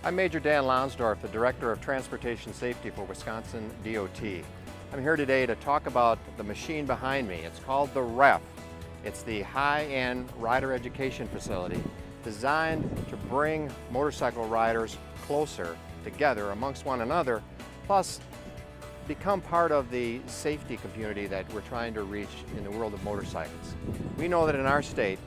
I'm Major Dan Lonsdorf, the Director of Transportation Safety for Wisconsin DOT. I'm here today to talk about the machine behind me. It's called the REF. It's the high-end rider education facility designed to bring motorcycle riders closer together amongst one another, plus become part of the safety community that we're trying to reach in the world of motorcycles. We know that in our state,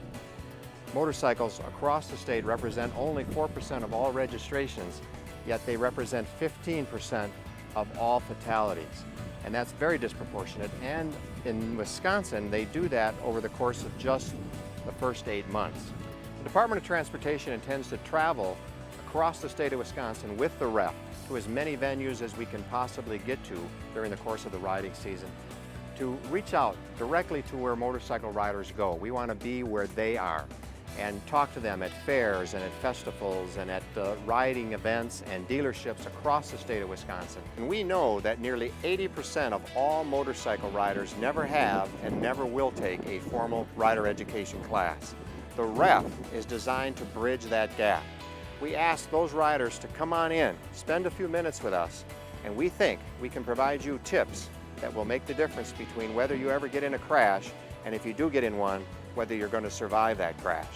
motorcycles across the state represent only 4% of all registrations, yet they represent 15% of all fatalities. And that's very disproportionate. And in Wisconsin, they do that over the course of just the first 8 months. The Department of Transportation intends to travel across the state of Wisconsin with the REF to as many venues as we can possibly get to during the course of the riding season, to reach out directly to where motorcycle riders go. We want to be where they are and talk to them at fairs and at festivals and at riding events and dealerships across the state of Wisconsin. And we know that nearly 80% of all motorcycle riders never have and never will take a formal rider education class. The REF is designed to bridge that gap. We ask those riders to come on in, spend a few minutes with us, and we think we can provide you tips that will make the difference between whether you ever get in a crash and if you do get in one, whether you're going to survive that crash.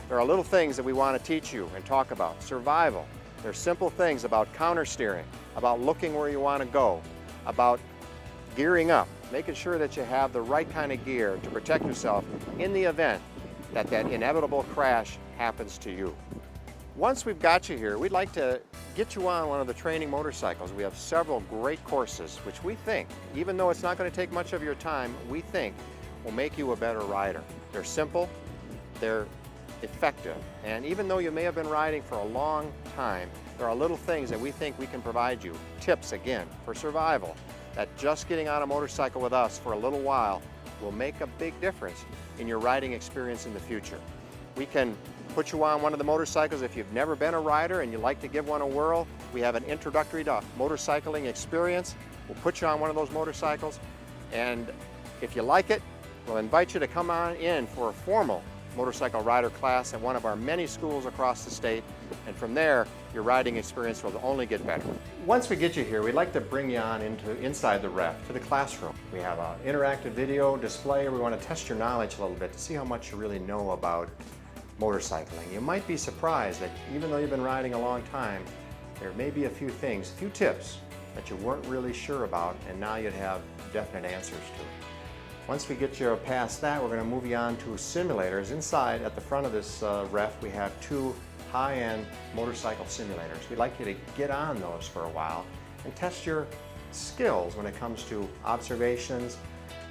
There are little things that we want to teach you and talk about. Survival. There's simple things about counter steering, about looking where you want to go, about gearing up, making sure that you have the right kind of gear to protect yourself in the event that that inevitable crash happens to you. Once we've got you here, we'd like to get you on one of the training motorcycles. We have several great courses, which we think, even though it's not going to take much of your time, we think will make you a better rider. They're simple, they're effective, and even though you may have been riding for a long time, there are little things that we think we can provide you. Tips, again, for survival, that just getting on a motorcycle with us for a little while will make a big difference in your riding experience in the future. We can put you on one of the motorcycles if you've never been a rider and you'd like to give one a whirl. We have an introductory to motorcycling experience. We'll put you on one of those motorcycles, and if you like it, we'll invite you to come on in for a formal motorcycle rider class at one of our many schools across the state, and from there your riding experience will only get better. Once we get you here, we'd like to bring you on inside the REF to the classroom. We have an interactive video display. We want to test your knowledge a little bit to see how much you really know about motorcycling. You might be surprised that even though you've been riding a long time, there may be a few things, a few tips that you weren't really sure about, and now you'd have definite answers to. Once we get you past that, we're going to move you on to simulators. Inside, at the front of this REF, we have 2 high-end motorcycle simulators. We'd like you to get on those for a while and test your skills when it comes to observations,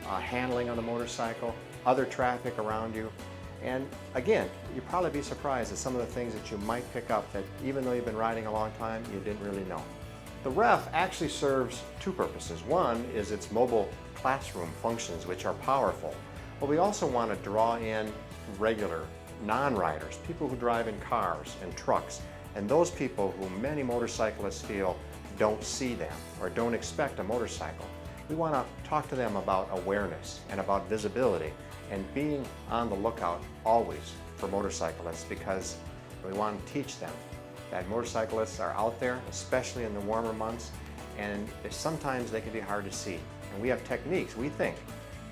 handling on the motorcycle, other traffic around you. And again, you'd probably be surprised at some of the things that you might pick up that even though you've been riding a long time, you didn't really know. The REF actually serves 2 purposes. One is its mobile classroom functions, which are powerful. But we also want to draw in regular non-riders, people who drive in cars and trucks, and those people who many motorcyclists feel don't see them or don't expect a motorcycle. We want to talk to them about awareness and about visibility and being on the lookout always for motorcyclists, because we want to teach them that motorcyclists are out there, especially in the warmer months, and sometimes they can be hard to see. And we have techniques, we think,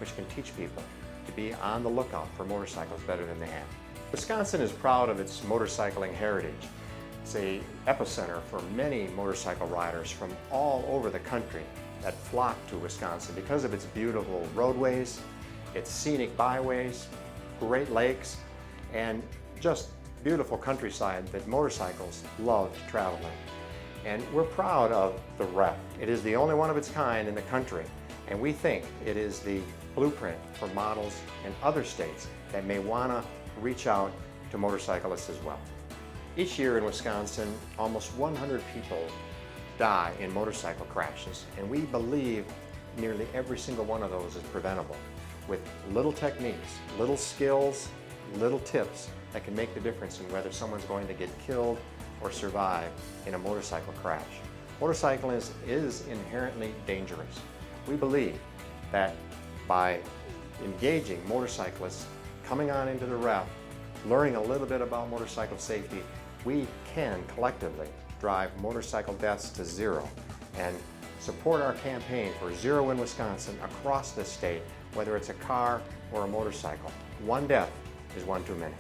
which can teach people to be on the lookout for motorcycles better than they have. Wisconsin is proud of its motorcycling heritage. It's an epicenter for many motorcycle riders from all over the country that flock to Wisconsin because of its beautiful roadways, its scenic byways, great lakes, and just beautiful countryside that motorcycles love to travel in. And we're proud of the REF. It is the only one of its kind in the country, and we think it is the blueprint for models in other states that may want to reach out to motorcyclists as well. Each year in Wisconsin, almost 100 people die in motorcycle crashes, and we believe nearly every single one of those is preventable with little techniques, little skills, little tips that can make the difference in whether someone's going to get killed or survive in a motorcycle crash. Motorcycling is inherently dangerous. We believe that by engaging motorcyclists, coming on into the REF, learning a little bit about motorcycle safety, we can collectively drive motorcycle deaths to zero and support our campaign for zero in Wisconsin across the state, whether it's a car or a motorcycle. One death is one too many.